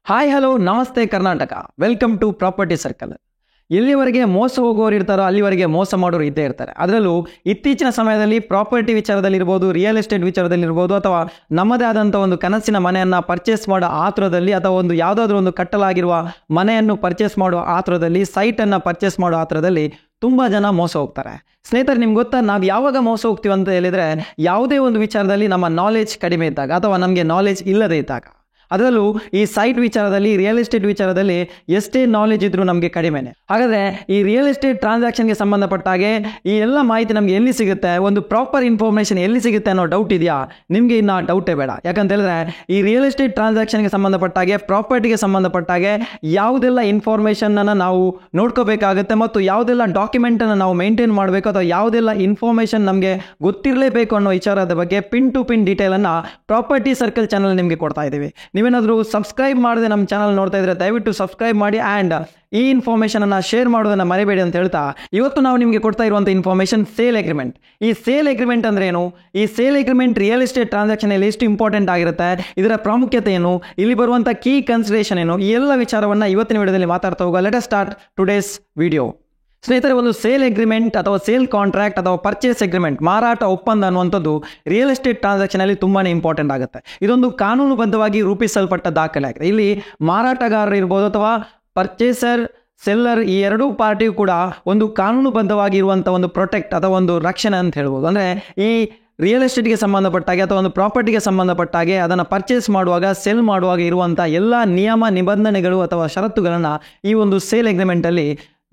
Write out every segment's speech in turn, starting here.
Hi hello ನಮಸ್ತೆ Karnataka. Welcome to property circle. ಎಲ್ಲಿವರೆಗೆ ಮೋಸ ಹೋಗೋರು ಇರ್ತಾರೋ ಅಲ್ಲಿವರೆಗೆ ಮೋಸ ಮಾಡೋರು ಇದ್ದೇ ಇರ್ತಾರೆ. ಅದರಲ್ಲೂ ಇತ್ತೀಚಿನ ಸಮಯದಲ್ಲಿ ಪ್ರಾಪರ್ಟಿ ವಿಚಾರದಲ್ಲಿರ್ಬೋದು, ರಿಯಲ್ ಎಸ್ಟೇಟ್ ವಿಚಾರದಲ್ಲಿರ್ಬೋದು, ಅಥವಾ ನಮ್ಮದೇ ಆದಂಥ ಒಂದು ಕನಸಿನ ಮನೆಯನ್ನು ಪರ್ಚೇಸ್ ಮಾಡೋ ಆತುರದಲ್ಲಿ, ಅಥವಾ ಒಂದು ಯಾವುದಾದ್ರೂ ಒಂದು ಕಟ್ಟಲಾಗಿರುವ ಮನೆಯನ್ನು ಪರ್ಚೇಸ್ ಮಾಡುವ ಆತುರದಲ್ಲಿ, ಸೈಟನ್ನು ಪರ್ಚೇಸ್ ಮಾಡೋ ಆತುರದಲ್ಲಿ ತುಂಬ ಜನ ಮೋಸ ಹೋಗ್ತಾರೆ. ಸ್ನೇಹಿತರೆ, ನಿಮ್ಗೆ ಗೊತ್ತಾ, ನಾವು ಯಾವಾಗ ಮೋಸ ಹೋಗ್ತೀವಿ ಅಂತ ಹೇಳಿದರೆ, ಯಾವುದೇ ಒಂದು ವಿಚಾರದಲ್ಲಿ ನಮ್ಮ ನಾಲೆಜ್ ಕಡಿಮೆ ಇದ್ದಾಗ ಅಥವಾ ನಮಗೆ ನಾಲೆಜ್ ಇಲ್ಲದೇ ಇದ್ದಾಗ. ಅದರಲ್ಲೂ ಈ ಸೈಟ್ ವಿಚಾರದಲ್ಲಿ, ರಿಯಲ್ ಎಸ್ಟೇಟ್ ವಿಚಾರದಲ್ಲಿ ಎಷ್ಟೇ ನಾಲೆಜ್ ಇದ್ರೂ ನಮಗೆ ಕಡಿಮೆನೆ. ಹಾಗಾದರೆ ಈ ರಿಯಲ್ ಎಸ್ಟೇಟ್ ಟ್ರಾನ್ಸಾಕ್ಷನ್ಗೆ ಸಂಬಂಧಪಟ್ಟ ಹಾಗೆ ಈ ಎಲ್ಲ ಮಾಹಿತಿ ನಮಗೆ ಎಲ್ಲಿ ಸಿಗುತ್ತೆ, ಒಂದು ಪ್ರಾಪರ್ ಇನ್ಫಾರ್ಮೇಷನ್ ಎಲ್ಲಿ ಸಿಗುತ್ತೆ ಅನ್ನೋ ಡೌಟ್ ಇದೆಯಾ? ನಿಮಗೆ ಇನ್ನು ಡೌಟೇ ಬೇಡ. ಯಾಕಂತ ಹೇಳಿದ್ರೆ ಈ ರಿಯಲ್ ಎಸ್ಟೇಟ್ ಟ್ರಾನ್ಸಾಕ್ಷನ್ಗೆ ಸಂಬಂಧಪಟ್ಟ ಹಾಗೆ, ಪ್ರಾಪರ್ಟಿಗೆ ಸಂಬಂಧಪಟ್ಟ ಹಾಗೆ ಯಾವುದೆಲ್ಲ ಇನ್ಫಾರ್ಮೇಷನನ್ನು ನಾವು ನೋಡ್ಕೋಬೇಕಾಗುತ್ತೆ ಮತ್ತು ಯಾವುದೆಲ್ಲ ಡಾಕ್ಯುಮೆಂಟನ್ನು ನಾವು ಮೇಂಟೈನ್ ಮಾಡಬೇಕು ಅಥವಾ ಯಾವುದೆಲ್ಲ ಇನ್ಫಾರ್ಮೇಷನ್ ನಮಗೆ ಗೊತ್ತಿರಲೇಬೇಕು ಅನ್ನೋ ವಿಚಾರದ ಬಗ್ಗೆ ಪಿನ್ ಟು ಪಿನ್ ಡೀಟೇಲನ್ನು ಪ್ರಾಪರ್ಟಿ ಸರ್ಕಲ್ ಚಾನಲ್ ನಿಮಗೆ ಕೊಡ್ತಾ ಇದ್ದೀವಿ. ನೀವೇನಾದರೂ ಸಬ್ಸ್ಕ್ರೈಬ್ ಮಾಡದೆ ನಮ್ಮ ಚಾನಲ್ ನೋಡ್ತಾ ಇದ್ರೆ ದಯವಿಟ್ಟು ಸಬ್ಸ್ಕ್ರೈಬ್ ಮಾಡಿ ಆ್ಯಂಡ್ ಈ ಇನ್ಫಾರ್ಮೇಷನನ್ನು ಶೇರ್ ಮಾಡೋದನ್ನು ಮರಿಬೇಡಿ ಅಂತ ಹೇಳ್ತಾ, ಇವತ್ತು ನಾವು ನಿಮಗೆ ಕೊಡ್ತಾ ಇರುವಂಥ ಇನ್ಫಾರ್ಮೇಷನ್ ಸೇಲ್ ಅಗ್ರಿಮೆಂಟ್. ಈ ಸೇಲ್ ಅಗ್ರಿಮೆಂಟ್ ಅಂದ್ರೆ ಏನು? ಈ ಸೇಲ್ ಅಗ್ರಿಮೆಂಟ್ ರಿಯಲ್ ಎಸ್ಟೇಟ್ ಟ್ರಾನ್ಸಾಕ್ಷನಲ್ಲಿ ಎಷ್ಟು ಇಂಪಾರ್ಟೆಂಟ್ ಆಗಿರುತ್ತೆ, ಇದರ ಪ್ರಾಮುಖ್ಯತೆ ಏನು, ಇಲ್ಲಿ ಬರುವಂಥ ಕೀ ಕನ್ಸಿಡರೇಷನ್ ಏನು, ಈ ಎಲ್ಲ ವಿಚಾರವನ್ನು ಇವತ್ತಿನ ವಿಡಿಯೋದಲ್ಲಿ ಮಾತಾಡ್ತಾ ಹೋಗುವ. Let us start today's video. ಸ್ನೇಹಿತರೆ, ಒಂದು ಸೇಲ್ ಅಗ್ರಿಮೆಂಟ್ ಅಥವಾ ಸೇಲ್ ಕಾಂಟ್ರಾಕ್ಟ್ ಅಥವಾ ಪರ್ಚೇಸ್ ಅಗ್ರಿಮೆಂಟ್, ಮಾರಾಟ ಒಪ್ಪಂದ ಅನ್ನುವಂಥದ್ದು ರಿಯಲ್ ಎಸ್ಟೇಟ್ ಟ್ರಾನ್ಸಾಕ್ಷನಲ್ಲಿ ತುಂಬಾ ಇಂಪಾರ್ಟೆಂಟ್ ಆಗುತ್ತೆ. ಇದೊಂದು ಕಾನೂನುಬದ್ಧವಾಗಿ ರೂಪಿಸಲ್ಪಟ್ಟ ದಾಖಲೆ ಆಗಿದೆ. ಇಲ್ಲಿ ಮಾರಾಟಗಾರರು ಇರ್ಬೋದು ಅಥವಾ ಪರ್ಚೇಸರ್, ಸೆಲ್ಲರ್, ಈ ಎರಡೂ ಪಾರ್ಟಿಗೂ ಕೂಡ ಒಂದು ಕಾನೂನುಬದ್ಧವಾಗಿರುವಂಥ ಒಂದು ಪ್ರೊಟೆಕ್ಟ್ ಅಥವಾ ಒಂದು ರಕ್ಷಣೆ ಅಂತ ಹೇಳ್ಬೋದು. ಅಂದರೆ ಈ ರಿಯಲ್ ಎಸ್ಟೇಟ್ಗೆ ಸಂಬಂಧಪಟ್ಟಾಗೆ ಅಥವಾ ಒಂದು ಪ್ರಾಪರ್ಟಿಗೆ ಸಂಬಂಧಪಟ್ಟಾಗೆ ಅದನ್ನು ಪರ್ಚೇಸ್ ಮಾಡುವಾಗ, ಸೆಲ್ ಮಾಡುವಾಗ ಇರುವಂಥ ಎಲ್ಲ ನಿಯಮ ನಿಬಂಧನೆಗಳು ಅಥವಾ ಷರತ್ತುಗಳನ್ನು ಈ ಒಂದು ಸೇಲ್ ಅಗ್ರಿಮೆಂಟಲ್ಲಿ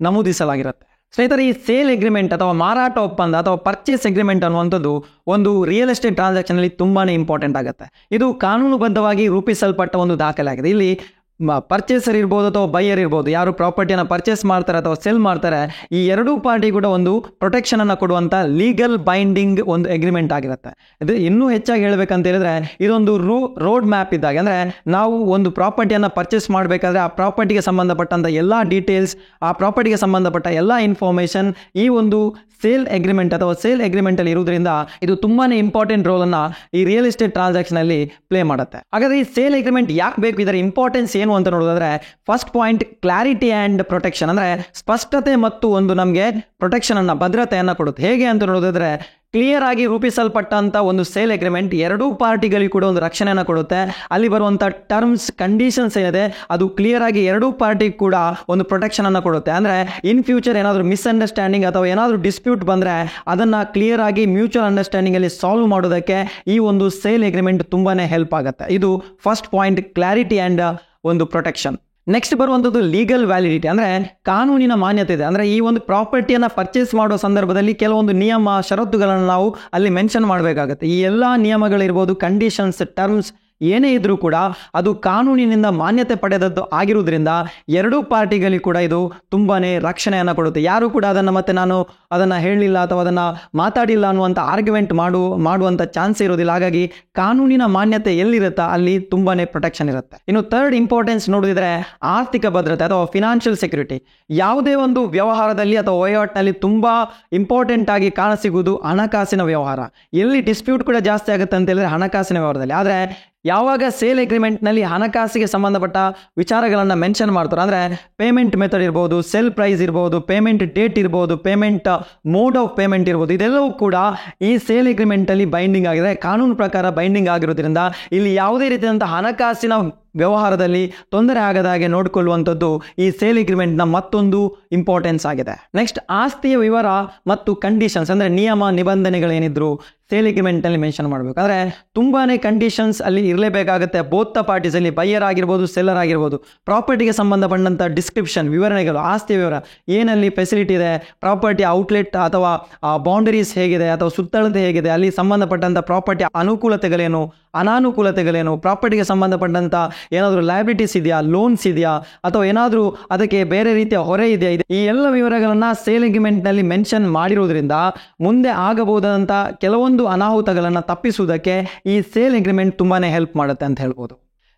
ನಮೂದಿಸಲಾಗಿರುತ್ತೆ. ಸ್ನೇಹಿತರೆ, ಈ ಸೇಲ್ ಅಗ್ರಿಮೆಂಟ್ ಅಥವಾ ಮಾರಾಟ ಒಪ್ಪಂದ ಅಥವಾ ಪರ್ಚೇಸ್ ಅಗ್ರಿಮೆಂಟ್ ಅನ್ನುವಂಥದ್ದು ಒಂದು ರಿಯಲ್ ಎಸ್ಟೇಟ್ ಟ್ರಾನ್ಸಾಕ್ಷನಲ್ಲಿ ತುಂಬಾ ಇಂಪಾರ್ಟೆಂಟ್ ಆಗುತ್ತೆ. ಇದು ಕಾನೂನುಬದ್ಧವಾಗಿ ರೂಪಿಸಲ್ಪಟ್ಟ ಒಂದು ದಾಖಲೆ ಆಗಿದೆ. ಇಲ್ಲಿ ಪರ್ಚೇಸರ್ ಇರ್ಬೋದು ಅಥವಾ ಬೈಯರ್ ಇರ್ಬೋದು, ಯಾರು ಪ್ರಾಪರ್ಟಿಯನ್ನು ಪರ್ಚೇಸ್ ಮಾಡ್ತಾರೆ ಅಥವಾ ಸೆಲ್ ಮಾಡ್ತಾರೆ, ಈ ಎರಡೂ ಪಾರ್ಟಿ ಕೂಡ ಒಂದು ಪ್ರೊಟೆಕ್ಷನನ್ನು ಕೊಡುವಂಥ ಲೀಗಲ್ ಬೈಂಡಿಂಗ್ ಒಂದು ಅಗ್ರಿಮೆಂಟ್ ಆಗಿರುತ್ತೆ. ಇದು ಇನ್ನೂ ಹೆಚ್ಚಾಗಿ ಹೇಳಬೇಕಂತ ಹೇಳಿದ್ರೆ, ಇದೊಂದು ರೋಡ್ ಮ್ಯಾಪ್ ಇದ್ದಾಗ. ಅಂದರೆ ನಾವು ಒಂದು ಪ್ರಾಪರ್ಟಿಯನ್ನು ಪರ್ಚೇಸ್ ಮಾಡಬೇಕಾದ್ರೆ ಆ ಪ್ರಾಪರ್ಟಿಗೆ ಸಂಬಂಧಪಟ್ಟಂಥ ಎಲ್ಲ ಡೀಟೇಲ್ಸ್, ಆ ಪ್ರಾಪರ್ಟಿಗೆ ಸಂಬಂಧಪಟ್ಟ ಎಲ್ಲ ಇನ್ಫಾರ್ಮೇಷನ್ ಈ ಒಂದು ಸೇಲ್ ಅಗ್ರಿಮೆಂಟ್ ಅಥವಾ ಸೇಲ್ ಅಗ್ರಿಮೆಂಟಲ್ಲಿ ಇರುವುದರಿಂದ ಇದು ತುಂಬಾ ಇಂಪಾರ್ಟೆಂಟ್ ರೋಲನ್ನು ಈ ರಿಯಲ್ ಎಸ್ಟೇಟ್ ಟ್ರಾನ್ಸಾಕ್ಷನಲ್ಲಿ ಪ್ಲೇ ಮಾಡುತ್ತೆ. ಹಾಗಾದರೆ ಈ ಸೇಲ್ ಅಗ್ರಿಮೆಂಟ್ ಯಾಕೆ ಬೇಕು, ಇದರ ಇಂಪಾರ್ಟೆನ್ಸ್ ಏನು ಅಂತ ನೋಡೋದಾದ್ರೆ, first point clarity and protection. ಅಂದರೆ ಸ್ಪಷ್ಟತೆ ಮತ್ತು ಒಂದು ನಮಗೆ ಪ್ರೊಟೆಕ್ಷನನ್ನು, ಭದ್ರತೆಯನ್ನು ಕೊಡುತ್ತೆ. ಹೇಗೆ ಅಂತ ನೋಡೋದಾದ್ರೆ, ಕ್ಲಿಯರ್ ಆಗಿ ರೂಪಿಸಲ್ಪಟ್ಟಂಥ ಒಂದು ಸೇಲ್ ಅಗ್ರಿಮೆಂಟ್ ಎರಡೂ ಪಾರ್ಟಿಗಳಿಗೆ ಕೂಡ ಒಂದು ರಕ್ಷಣೆಯನ್ನು ಕೊಡುತ್ತೆ. ಅಲ್ಲಿ ಬರುವಂಥ ಟರ್ಮ್ಸ್, ಕಂಡೀಷನ್ಸ್ ಏನಿದೆ ಅದು ಕ್ಲಿಯರ್ ಆಗಿ ಎರಡೂ ಪಾರ್ಟಿಗೆ ಕೂಡ ಒಂದು ಪ್ರೊಟೆಕ್ಷನನ್ನು ಕೊಡುತ್ತೆ. ಅಂದರೆ ಇನ್ ಫ್ಯೂಚರ್ ಏನಾದರೂ ಮಿಸ್ಅಂಡರ್ಸ್ಟ್ಯಾಂಡಿಂಗ್ ಅಥವಾ ಏನಾದರೂ ಡಿಸ್ಪ್ಯೂಟ್ ಬಂದರೆ ಅದನ್ನು ಕ್ಲಿಯರ್ ಆಗಿ ಮ್ಯೂಚುವಲ್ ಅಂಡರ್ಸ್ಟ್ಯಾಂಡಿಂಗಲ್ಲಿ ಸಾಲ್ವ್ ಮಾಡೋದಕ್ಕೆ ಈ ಒಂದು ಸೇಲ್ ಅಗ್ರಿಮೆಂಟ್ ತುಂಬಾ ಹೆಲ್ಪ್ ಆಗುತ್ತೆ. ಇದು ಫಸ್ಟ್ ಪಾಯಿಂಟ್, ಕ್ಲಾರಿಟಿ ಆ್ಯಂಡ್ ಒಂದು ಪ್ರೊಟೆಕ್ಷನ್. ನೆಕ್ಸ್ಟ್ ಬರುವಂಥದ್ದು ಲೀಗಲ್ ವ್ಯಾಲಿಡಿಟಿ. ಅಂದರೆ ಕಾನೂನಿನ ಮಾನ್ಯತೆ ಇದೆ. ಅಂದರೆ ಈ ಒಂದು ಪ್ರಾಪರ್ಟಿಯನ್ನು ಪರ್ಚೇಸ್ ಮಾಡೋ ಸಂದರ್ಭದಲ್ಲಿ ಕೆಲವೊಂದು ನಿಯಮ, ಷರತ್ತುಗಳನ್ನು ನಾವು ಅಲ್ಲಿ ಮೆನ್ಷನ್ ಮಾಡಬೇಕಾಗುತ್ತೆ. ಈ ಎಲ್ಲ ನಿಯಮಗಳಿರ್ಬೋದು, ಕಂಡೀಷನ್ಸ್, ಟರ್ಮ್ಸ್ ಏನೇ ಇದ್ರೂ ಕೂಡ ಅದು ಕಾನೂನಿನಿಂದ ಮಾನ್ಯತೆ ಪಡೆದದ್ದು ಆಗಿರುವುದರಿಂದ ಎರಡೂ ಪಾರ್ಟಿಗಳಿಗೆ ಕೂಡ ಇದು ತುಂಬಾ ರಕ್ಷಣೆಯನ್ನು ಕೊಡುತ್ತೆ. ಯಾರು ಕೂಡ ಅದನ್ನು ಮತ್ತೆ ನಾನು ಅದನ್ನು ಹೇಳಲಿಲ್ಲ ಅಥವಾ ಅದನ್ನು ಮಾತಾಡಿಲ್ಲ ಅನ್ನುವಂಥ ಆರ್ಗ್ಯುಮೆಂಟ್ ಮಾಡುವಂಥ ಚಾನ್ಸ್ ಇರೋದಿಲ್ಲ. ಹಾಗಾಗಿ ಕಾನೂನಿನ ಮಾನ್ಯತೆ ಎಲ್ಲಿರುತ್ತಾ ಅಲ್ಲಿ ತುಂಬಾ ಪ್ರೊಟೆಕ್ಷನ್ ಇರುತ್ತೆ. ಇನ್ನು ಥರ್ಡ್ ಇಂಪಾರ್ಟೆನ್ಸ್ ನೋಡಿದ್ರೆ, ಆರ್ಥಿಕ ಭದ್ರತೆ ಅಥವಾ ಫಿನಾನ್ಷಿಯಲ್ ಸೆಕ್ಯೂರಿಟಿ. ಯಾವುದೇ ಒಂದು ವ್ಯವಹಾರದಲ್ಲಿ ಅಥವಾ ವಹಿವಾಟಿನಲ್ಲಿ ತುಂಬ ಇಂಪಾರ್ಟೆಂಟ್ ಆಗಿ ಕಾಣಸಿಗುವುದು ಹಣಕಾಸಿನ ವ್ಯವಹಾರ. ಎಲ್ಲಿ ಡಿಸ್ಪ್ಯೂಟ್ ಕೂಡ ಜಾಸ್ತಿ ಆಗುತ್ತೆ ಅಂತ ಹೇಳಿದ್ರೆ ಹಣಕಾಸಿನ ವ್ಯವಹಾರದಲ್ಲಿ. ಆದರೆ ಯಾವಾಗ ಸೇಲ್ ಅಗ್ರಿಮೆಂಟ್ನಲ್ಲಿ ಹಣಕಾಸಿಗೆ ಸಂಬಂಧಪಟ್ಟ ವಿಚಾರಗಳನ್ನು ಮೆನ್ಷನ್ ಮಾಡ್ತಾರೆ, ಅಂದರೆ ಪೇಮೆಂಟ್ ಮೆಥಡ್ ಇರ್ಬೋದು, ಸೆಲ್ ಪ್ರೈಸ್ ಇರ್ಬೋದು, ಪೇಮೆಂಟ್ ಡೇಟ್ ಇರ್ಬೋದು, ಪೇಮೆಂಟ್ ಮೋಡ್ ಆಫ್ ಪೇಮೆಂಟ್ ಇರ್ಬೋದು, ಇದೆಲ್ಲವೂ ಕೂಡ ಈ ಸೇಲ್ ಅಗ್ರಿಮೆಂಟಲ್ಲಿ ಬೈಂಡಿಂಗ್ ಆಗಿದೆ. ಕಾನೂನು ಪ್ರಕಾರ ಬೈಂಡಿಂಗ್ ಆಗಿರೋದ್ರಿಂದ ಇಲ್ಲಿ ಯಾವುದೇ ರೀತಿಯಾದಂಥ ಹಣಕಾಸಿನ ವ್ಯವಹಾರದಲ್ಲಿ ತೊಂದರೆ ಆಗದ ಹಾಗೆ ನೋಡಿಕೊಳ್ಳುವಂಥದ್ದು ಈ ಸೇಲ್ ಅಗ್ರಿಮೆಂಟ್ನ ಮತ್ತೊಂದು ಇಂಪಾರ್ಟೆನ್ಸ್ ಆಗಿದೆ. ನೆಕ್ಸ್ಟ್, ಆಸ್ತಿಯ ವಿವರ ಮತ್ತು ಕಂಡೀಷನ್ಸ್. ಅಂದರೆ ನಿಯಮ ನಿಬಂಧನೆಗಳೇನಿದ್ರು ಸೇಲ್ ಅಗ್ರಿಮೆಂಟ್ನಲ್ಲಿ ಮೆನ್ಷನ್ ಮಾಡಬೇಕು. ಅಂದರೆ ತುಂಬಾ ಕಂಡೀಷನ್ಸ್ ಅಲ್ಲಿ ಇರಲೇಬೇಕಾಗುತ್ತೆ. ಬೋತ್ ದ ಪಾರ್ಟೀಸಲ್ಲಿ, ಬೈಯರ್ ಆಗಿರ್ಬೋದು, ಸೆಲ್ಲರ್ ಆಗಿರ್ಬೋದು, ಪ್ರಾಪರ್ಟಿಗೆ ಸಂಬಂಧಪಟ್ಟಂಥ ಡಿಸ್ಕ್ರಿಪ್ಷನ್, ವಿವರಣೆಗಳು, ಆಸ್ತಿಯ ವಿವರ, ಏನಲ್ಲಿ ಫೆಸಿಲಿಟಿ ಇದೆ, ಪ್ರಾಪರ್ಟಿ ಔಟ್ಲೆಟ್ ಅಥವಾ ಬೌಂಡರೀಸ್ ಹೇಗಿದೆ ಅಥವಾ ಸುತ್ತಳತೆ ಹೇಗಿದೆ, ಅಲ್ಲಿ ಸಂಬಂಧಪಟ್ಟಂಥ ಪ್ರಾಪರ್ಟಿ ಅನುಕೂಲತೆಗಳೇನು, ಅನಾನುಕೂಲತೆಗಳೇನು, ಪ್ರಾಪರ್ಟಿಗೆ ಸಂಬಂಧಪಟ್ಟಂಥ ಏನಾದರೂ ಲಯಬಿಲಿಟೀಸ್ ಇದೆಯಾ, ಲೋನ್ಸ್ ಇದೆಯಾ, ಅಥವಾ ಏನಾದರೂ ಅದಕ್ಕೆ ಬೇರೆ ರೀತಿಯ ಹೊರೆ ಇದೆಯಾ, ಈ ಎಲ್ಲ ವಿವರಗಳನ್ನು ಸೇಲ್ ಅಗ್ರಿಮೆಂಟ್ನಲ್ಲಿ ಮೆನ್ಷನ್ ಮಾಡಿರುವುದರಿಂದ ಮುಂದೆ ಆಗಬಹುದಾದಂಥ ಕೆಲವೊಂದು ಅನಾಹುತಗಳನ್ನು ತಪ್ಪಿಸುವುದಕ್ಕೆ ಈ ಸೇಲ್ ಅಗ್ರಿಮೆಂಟ್ ತುಂಬಾ ಹೆಲ್ಪ್ ಮಾಡುತ್ತೆ ಅಂತ ಹೇಳ್ಬೋದು.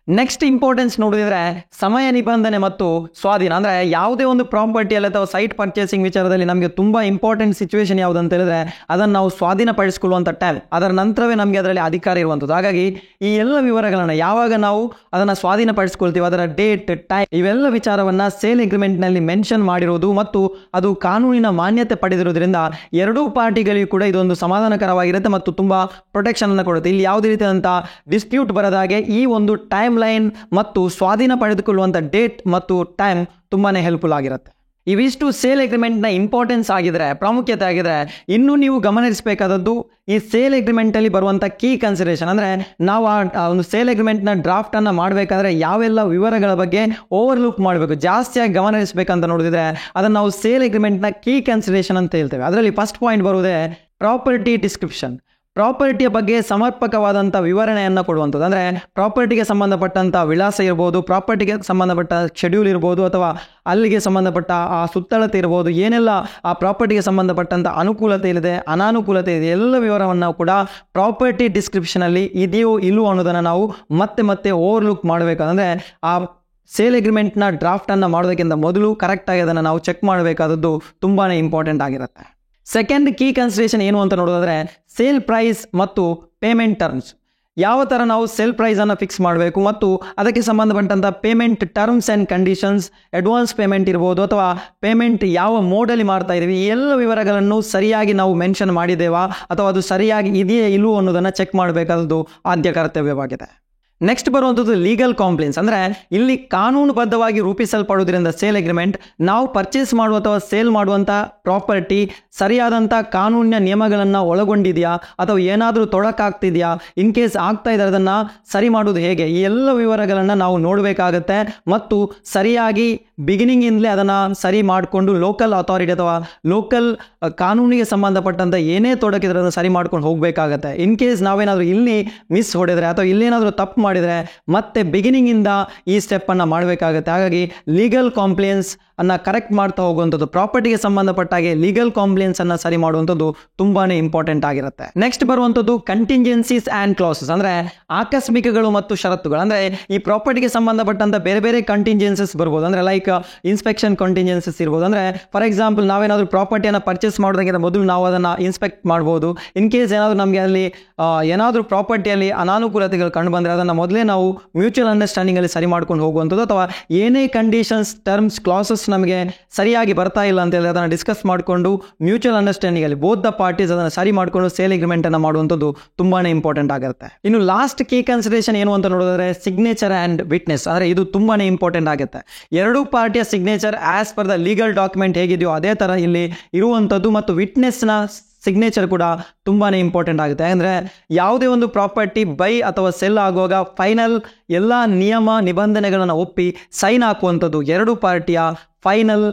ನೆಕ್ಸ್ಟ್ ಇಂಪಾರ್ಟೆನ್ಸ್ ನೋಡಿದ್ರೆ ಸಮಯ ನಿಬಂಧನೆ ಮತ್ತು ಸ್ವಾಧೀನ. ಅಂದರೆ ಯಾವುದೇ ಒಂದು ಪ್ರಾಪರ್ಟಿಯಲ್ಲಿ ಅಥವಾ ಸೈಟ್ ಪರ್ಚೇಸಿಂಗ್ ವಿಚಾರದಲ್ಲಿ ನಮಗೆ ತುಂಬ ಇಂಪಾರ್ಟೆಂಟ್ ಸಿಚುವೇಶನ್ ಯಾವುದು ಅಂತ ಹೇಳಿದ್ರೆ ಅದನ್ನು ನಾವು ಸ್ವಾಧೀನಪಡಿಸಿಕೊಳ್ಳುವಂಥ ಟೈಮ್, ಅದರ ನಂತರವೇ ನಮಗೆ ಅದರಲ್ಲಿ ಅಧಿಕಾರ ಇರುವಂಥದ್ದು. ಹಾಗಾಗಿ ಈ ಎಲ್ಲ ವಿವರಗಳನ್ನು ಯಾವಾಗ ನಾವು ಅದನ್ನು ಸ್ವಾಧೀನಪಡಿಸ್ಕೊಳ್ತೀವಿ, ಅದರ ಡೇಟ್, ಟೈಮ್, ಇವೆಲ್ಲ ವಿಚಾರವನ್ನು ಸೇಲ್ ಅಗ್ರಿಮೆಂಟ್ನಲ್ಲಿ ಮೆನ್ಷನ್ ಮಾಡಿರೋದು ಮತ್ತು ಅದು ಕಾನೂನಿನ ಮಾನ್ಯತೆ ಪಡೆದಿರೋದ್ರಿಂದ ಎರಡೂ ಪಾರ್ಟಿಗಳಿಗೂ ಕೂಡ ಇದೊಂದು ಸಮಾಧಾನಕರವಾಗಿರುತ್ತೆ ಮತ್ತು ತುಂಬ ಪ್ರೊಟೆಕ್ಷನ್ ಅನ್ನು ಕೊಡುತ್ತೆ. ಇಲ್ಲಿ ಯಾವುದೇ ರೀತಿಯಾದಂಥ ಡಿಸ್ಪ್ಯೂಟ್ ಬರದಾಗೆ ಈ ಒಂದು ಟೈಮ್ ಲೈನ್ ಮತ್ತು ಸ್ವಾಧೀನ ಪಡೆದುಕೊಳ್ಳುವಂಥ ಡೇಟ್ ಮತ್ತು ಟೈಮ್ ತುಂಬಾನೇ ಹೆಲ್ಪ್ಫುಲ್ ಆಗಿರುತ್ತೆ. ಇವಿಷ್ಟು ಸೇಲ್ ಅಗ್ರಿಮೆಂಟ್ನ ಇಂಪಾರ್ಟೆನ್ಸ್ ಆಗಿದ್ರೆ, ಪ್ರಾಮುಖ್ಯತೆ ಆಗಿದ್ರೆ, ಇನ್ನೂ ನೀವು ಗಮನಿಸಬೇಕಾದದ್ದು ಈ ಸೇಲ್ ಅಗ್ರಿಮೆಂಟಲ್ಲಿ ಬರುವಂಥ ಕೀ ಕನ್ಸಿಡರೇಷನ್. ಅಂದರೆ ನಾವು ಆ ಒಂದು ಸೇಲ್ ಅಗ್ರಿಮೆಂಟ್ನ ಡ್ರಾಫ್ಟನ್ನು ಮಾಡಬೇಕಾದ್ರೆ ಯಾವೆಲ್ಲ ವಿವರಗಳ ಬಗ್ಗೆ ಓವರ್ಲುಕ್ ಮಾಡಬೇಕು, ಜಾಸ್ತಿಯಾಗಿ ಗಮನಿಸಬೇಕಂತ ನೋಡಿದ್ರೆ ಅದನ್ನು ನಾವು ಸೇಲ್ ಅಗ್ರಿಮೆಂಟ್ನ ಕೀ ಕನ್ಸಿಡರೇಷನ್ ಅಂತ ಹೇಳ್ತೇವೆ. ಅದರಲ್ಲಿ ಫಸ್ಟ್ ಪಾಯಿಂಟ್ ಬರುವುದೇ ಪ್ರಾಪರ್ಟಿ ಡಿಸ್ಕ್ರಿಪ್ಷನ್. ಪ್ರಾಪರ್ಟಿಯ ಬಗ್ಗೆ ಸಮರ್ಪಕವಾದಂಥ ವಿವರಣೆಯನ್ನು ಕೊಡುವಂಥದ್ದು. ಅಂದರೆ ಪ್ರಾಪರ್ಟಿಗೆ ಸಂಬಂಧಪಟ್ಟಂಥ ವಿಳಾಸ ಇರ್ಬೋದು, ಪ್ರಾಪರ್ಟಿಗೆ ಸಂಬಂಧಪಟ್ಟ ಶೆಡ್ಯೂಲ್ ಇರ್ಬೋದು, ಅಥವಾ ಅಲ್ಲಿಗೆ ಸಂಬಂಧಪಟ್ಟ ಆ ಸುತ್ತಳತೆ ಇರ್ಬೋದು, ಏನೆಲ್ಲ ಆ ಪ್ರಾಪರ್ಟಿಗೆ ಸಂಬಂಧಪಟ್ಟಂಥ ಅನುಕೂಲತೆ ಇದೆ, ಅನಾನುಕೂಲತೆ ಇದೆ, ಎಲ್ಲ ವಿವರವನ್ನು ಕೂಡ ಪ್ರಾಪರ್ಟಿ ಡಿಸ್ಕ್ರಿಪ್ಷನಲ್ಲಿ ಇದೆಯೋ ಇಲ್ಲವೋ ಅನ್ನೋದನ್ನು ನಾವು ಮತ್ತೆ ಮತ್ತೆ ಓವರ್ಲುಕ್ ಮಾಡಬೇಕಂದ್ರೆ ಆ ಸೇಲ್ ಅಗ್ರಿಮೆಂಟ್ನ ಡ್ರಾಫ್ಟನ್ನು ಮಾಡೋದಕ್ಕಿಂತ ಮೊದಲು ಕರೆಕ್ಟಾಗಿ ಅದನ್ನು ನಾವು ಚೆಕ್ ಮಾಡಬೇಕಾದದ್ದು ತುಂಬಾ ಇಂಪಾರ್ಟೆಂಟ್ ಆಗಿರುತ್ತೆ. ಸೆಕೆಂಡ್ ಕೀ ಕನ್ಸಿಡರೇಷನ್ ಏನು ಅಂತ ನೋಡೋದಾದ್ರೆ ಸೇಲ್ ಪ್ರೈಸ್ ಮತ್ತು ಪೇಮೆಂಟ್ ಟರ್ಮ್ಸ್. ಯಾವ ಥರ ನಾವು ಸೇಲ್ ಪ್ರೈಸನ್ನು ಫಿಕ್ಸ್ ಮಾಡಬೇಕು ಮತ್ತು ಅದಕ್ಕೆ ಸಂಬಂಧಪಟ್ಟಂಥ payment terms and conditions, advance payment ಇರ್ಬೋದು ಅಥವಾ ಪೇಮೆಂಟ್ ಯಾವ ಮೋಡಲ್ಲಿ ಮಾಡ್ತಾ ಇದ್ದೀವಿ, ಈ ಎಲ್ಲ ವಿವರಗಳನ್ನು ಸರಿಯಾಗಿ ನಾವು ಮೆನ್ಷನ್ ಮಾಡಿದ್ದೇವಾ ಅಥವಾ ಅದು ಸರಿಯಾಗಿ ಇದೆಯೇ ಇಲ್ಲವೋ ಅನ್ನೋದನ್ನು ಚೆಕ್ ಮಾಡಬೇಕಾದದ್ದು ಆದ್ಯ ಕರ್ತವ್ಯವಾಗಿದೆ. ನೆಕ್ಸ್ಟ್ ಬರುವಂಥದ್ದು ಲೀಗಲ್ ಕಾಂಪ್ಲೇನ್ಸ್. ಅಂದರೆ ಇಲ್ಲಿ ಕಾನೂನುಬದ್ಧವಾಗಿ ರೂಪಿಸಲ್ಪಡುವುದರಿಂದ ಸೇಲ್ ಅಗ್ರಿಮೆಂಟ್ ನಾವು ಪರ್ಚೇಸ್ ಮಾಡುವ ಅಥವಾ ಸೇಲ್ ಮಾಡುವಂಥ ಪ್ರಾಪರ್ಟಿ ಸರಿಯಾದಂಥ ಕಾನೂನಿನ ನಿಯಮಗಳನ್ನು ಒಳಗೊಂಡಿದೆಯಾ ಅಥವಾ ಏನಾದರೂ ತೊಡಕಾಗ್ತಿದೆಯಾ, ಇನ್ ಕೇಸ್ ಆಗ್ತಾ ಇದ್ದರೆ ಅದನ್ನು ಸರಿ ಮಾಡೋದು ಹೇಗೆ, ಈ ಎಲ್ಲ ವಿವರಗಳನ್ನು ನಾವು ನೋಡಬೇಕಾಗತ್ತೆ ಮತ್ತು ಸರಿಯಾಗಿ ಬಿಗಿನಿಂಗಿಂದಲೇ ಅದನ್ನು ಸರಿ ಮಾಡಿಕೊಂಡು ಲೋಕಲ್ ಅಥಾರಿಟಿ ಅಥವಾ ಲೋಕಲ್ ಕಾನೂನಿಗೆ ಸಂಬಂಧಪಟ್ಟಂಥ ಏನೇ ತೊಡಕಿದ್ರೆ ಅದನ್ನು ಸರಿ ಮಾಡ್ಕೊಂಡು ಹೋಗಬೇಕಾಗತ್ತೆ. ಇನ್ ಕೇಸ್ ನಾವೇನಾದರೂ ಇಲ್ಲಿ ಮಿಸ್ ಹೊಡೆದ್ರೆ ಅಥವಾ ಇಲ್ಲೇನಾದರೂ ತಪ್ಪು ಮಾಡಿದರೆ ಮತ್ತೆ ಬಿಗಿನಿಂಗಿಂದ ಈ ಸ್ಟೆಪ್ಪನ್ನು ಮಾಡಬೇಕಾಗತ್ತೆ. ಹಾಗಾಗಿ ಲೀಗಲ್ ಕಾಂಪ್ಲೇನ್ಸ್ ಅನ್ನು ಕರೆಕ್ಟ್ ಮಾಡ್ತಾ ಹೋಗುವಂಥದ್ದು, ಪ್ರಾಪರ್ಟಿಗೆ ಸಂಬಂಧಪಟ್ಟಾಗೆ ಲೀಗಲ್ ಕಾಂಪ್ಲೇನ್ಸ್ ಅನ್ನು ಸರಿ ಮಾಡುವಂಥದ್ದು ತುಂಬಾನೇ ಇಂಪಾರ್ಟೆಂಟ್ ಆಗಿರುತ್ತೆ. ನೆಕ್ಸ್ಟ್ ಬರುವಂಥದ್ದು ಕಂಟಿಂಜೆನ್ಸೀಸ್ ಆ್ಯಂಡ್ ಕ್ಲಾಸಸ್. ಅಂದರೆ ಆಕಸ್ಮಿಕಗಳು ಮತ್ತು ಷರತ್ತುಗಳು. ಅಂದರೆ ಈ ಪ್ರಾಪರ್ಟಿಗೆ ಸಂಬಂಧಪಟ್ಟಂಥ ಬೇರೆ ಬೇರೆ ಕಂಟಿಂಜೆನ್ಸೀಸ್ ಬರ್ಬೋದು. ಅಂದರೆ ಲೈಕ್ ಇನ್ಸ್ಪೆಕ್ಷನ್ ಕಂಟಿಂಜೆನ್ಸೀಸ್ ಇರ್ಬೋದು. ಅಂದರೆ ಫಾರ್ ಎಕ್ಸಾಂಪಲ್ ನಾವೇನಾದರೂ ಪ್ರಾಪರ್ಟಿಯನ್ನು ಪರ್ಚೇಸ್ ಮಾಡೋದಕ್ಕಿಂತ ಮೊದಲು ನಾವು ಅದನ್ನು ಇನ್ಸ್ಪೆಕ್ಟ್ ಮಾಡ್ಬೋದು. ಇನ್ ಕೇಸ್ ಏನಾದರೂ ನಮಗೆ ಅಲ್ಲಿ ಏನಾದರೂ ಪ್ರಾಪರ್ಟಿಯಲ್ಲಿ ಅನಾನುಕೂಲತೆಗಳು ಕಂಡು ಬಂದರೆ ಅದನ್ನು ಮೊದಲೇ ನಾವು ಮ್ಯೂಚುವಲ್ ಅಂಡರ್ಸ್ಟ್ಯಾಂಡಿಂಗಲ್ಲಿ ಸರಿ ಮಾಡ್ಕೊಂಡು ಹೋಗುವಂಥದ್ದು, ಅಥವಾ ಏನೇ ಕಂಡೀಷನ್ಸ್, ಟರ್ಮ್ಸ್, ಕ್ಲಾಸಸ್ ನಮಗೆ ಸರಿಯಾಗಿ ಬರ್ತಾ ಇಲ್ಲ ಅಂತ ಹೇಳಿ ಅದನ್ನು ಡಿಸ್ಕಸ್ ಮಾಡಿಕೊಂಡು ಮ್ಯೂಚುವಲ್ ಅಂಡರ್ಸ್ಟ್ಯಾಂಡಿಂಗ್ ಅಲ್ಲಿ ಬೋತ್ ದ ಪಾರ್ಟೀಸ್ ಅದನ್ನು ಸರಿ ಮಾಡಿಕೊಂಡು ಸೇಲ್ ಅಗ್ರಿಮೆಂಟ್ ಅನ್ನು ಮಾಡುವಂಥದ್ದು ತುಂಬಾನೇ ಇಂಪಾರ್ಟೆಂಟ್ ಆಗಿರುತ್ತೆ. ಇನ್ನು ಲಾಸ್ಟ್ ಕೀ ಕನ್ಸಿಡರೇಷನ್ ಏನು ಅಂತ ನೋಡಿದ್ರೆ ಸಿಗ್ನೇಚರ್ ಆ್ಯಂಡ್ ವಿಟ್ನೆಸ್. ಅಂದರೆ ಇದು ತುಂಬಾನೇ ಇಂಪಾರ್ಟೆಂಟ್ ಆಗುತ್ತೆ. ಎರಡೂ ಪಾರ್ಟಿಯ signature as per the legal document ಹೇಗಿದೆಯೋ ಅದೇ ಥರ ಇಲ್ಲಿ ಇರುವಂಥದ್ದು ಮತ್ತು ವಿಟ್ನೆಸ್ನ ಸಿಗ್ನೇಚರ್ ಕೂಡ ತುಂಬಾನೇ ಇಂಪಾರ್ಟೆಂಟ್ ಆಗುತ್ತೆ. ಅಂದರೆ ಯಾವುದೇ ಒಂದು ಪ್ರಾಪರ್ಟಿ ಬೈ ಅಥವಾ ಸೆಲ್ ಆಗುವಾಗ ಫೈನಲ್ ಎಲ್ಲ ನಿಯಮ ನಿಬಂಧನೆಗಳನ್ನು ಒಪ್ಪಿ ಸೈನ್ ಹಾಕುವಂಥದ್ದು ಎರಡೂ ಪಾರ್ಟಿಯ ಫೈನಲ್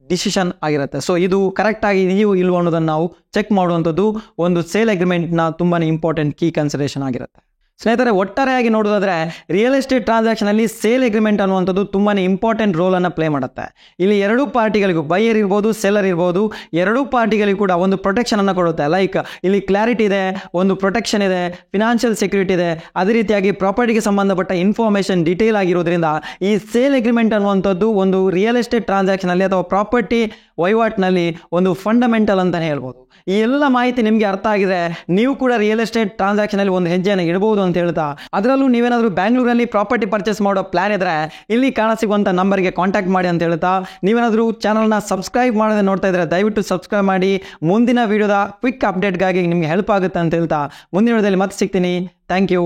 ಡಿಸಿಷನ್ ಆಗಿರುತ್ತೆ. ಸೊ ಇದು ಕರೆಕ್ಟಾಗಿ ಇದೆಯೋ ಇಲ್ವೋ ಅನ್ನೋದನ್ನು ನಾವು ಚೆಕ್ ಮಾಡುವಂಥದ್ದು ಒಂದು ಸೇಲ್ ಅಗ್ರಿಮೆಂಟ್ನ ತುಂಬಾನೇ ಇಂಪಾರ್ಟೆಂಟ್ ಕೀ ಕನ್ಸಿಡರೇಷನ್ ಆಗಿರುತ್ತೆ. ಸ್ನೇಹಿತರೆ, ಒಟ್ಟಾರೆಯಾಗಿ ನೋಡೋದಾದ್ರೆ ರಿಯಲ್ ಎಸ್ಟೇಟ್ ಟ್ರಾನ್ಸಾಕ್ಷನಲ್ಲಿ ಸೇಲ್ ಅಗ್ರಿಮೆಂಟ್ ಅನ್ನುವಂಥದ್ದು ತುಂಬಾ ಇಂಪಾರ್ಟೆಂಟ್ ರೋಲನ್ನು ಪ್ಲೇ ಮಾಡುತ್ತೆ. ಇಲ್ಲಿ ಎರಡೂ ಪಾರ್ಟಿಗಳಿಗೂ, ಬೈಯರ್ ಇರ್ಬೋದು, ಸೆಲ್ಲರ್ ಇರ್ಬೋದು, ಎರಡೂ ಪಾರ್ಟಿಗಳಿಗೂ ಕೂಡ ಒಂದು ಪ್ರೊಟೆಕ್ಷನನ್ನು ಕೊಡುತ್ತೆ. ಲೈಕ್ ಇಲ್ಲಿ ಕ್ಲಾರಿಟಿ ಇದೆ, ಒಂದು ಪ್ರೊಟೆಕ್ಷನ್ ಇದೆ, ಫಿನಾನ್ಷಿಯಲ್ ಸೆಕ್ಯೂರಿಟಿ ಇದೆ. ಅದೇ ರೀತಿಯಾಗಿ ಪ್ರಾಪರ್ಟಿಗೆ ಸಂಬಂಧಪಟ್ಟ ಇನ್ಫಾರ್ಮೇಷನ್ ಡೀಟೇಲ್ ಆಗಿರೋದ್ರಿಂದ ಈ ಸೇಲ್ ಅಗ್ರಿಮೆಂಟ್ ಅನ್ನುವಂಥದ್ದು ಒಂದು ರಿಯಲ್ ಎಸ್ಟೇಟ್ ಟ್ರಾನ್ಸಾಕ್ಷನಲ್ಲಿ ಅಥವಾ ಪ್ರಾಪರ್ಟಿ ವಹಿವಾಟಿನಲ್ಲಿ ಒಂದು ಫಂಡಮೆಂಟಲ್ ಅಂತಲೇ ಹೇಳ್ಬೋದು. ಈ ಎಲ್ಲ ಮಾಹಿತಿ ನಿಮಗೆ ಅರ್ಥ ಆಗಿದೆ, ನೀವು ಕೂಡ ರಿಯಲ್ ಎಸ್ಟೇಟ್ ಟ್ರಾನ್ಸಾಕ್ಷನಲ್ಲಿ ಒಂದು ಹೆಜ್ಜೆಯನ್ನು ಇಡಬಹುದು ಅಂತ ಹೇಳ್ತಾ, ಅದರಲ್ಲೂ ನೀವೇನಾದರೂ ಬ್ಯಾಂಗ್ಳೂರಲ್ಲಿ ಪ್ರಾಪರ್ಟಿ ಪರ್ಚೇಸ್ ಮಾಡೋ ಪ್ಲಾನ್ ಇದ್ರೆ ಇಲ್ಲಿ ಕಾಣಿಸುವಂಥ ನಂಬರ್ಗೆ ಕಾಂಟ್ಯಾಕ್ಟ್ ಮಾಡಿ ಅಂತ ಹೇಳ್ತಾ, ನೀವೇನಾದರೂ ಚಾನಲ್ನ ಸಬ್ಸ್ಕ್ರೈಬ್ ಮಾಡದೆ ನೋಡ್ತಾ ಇದ್ರೆ ದಯವಿಟ್ಟು ಸಬ್ಸ್ಕ್ರೈಬ್ ಮಾಡಿ. ಮುಂದಿನ ವಿಡಿಯೋದ ಕ್ವಿಕ್ ಅಪ್ಡೇಟ್ಗಾಗಿ ನಿಮಗೆ ಹೆಲ್ಪ್ ಆಗುತ್ತೆ ಅಂತ ಹೇಳ್ತಾ ಮುಂದಿನ ವಿಡಿಯೋದಲ್ಲಿ ಮತ್ತೆ ಸಿಗ್ತೀನಿ. ಥ್ಯಾಂಕ್ ಯು,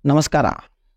ನಮಸ್ಕಾರ.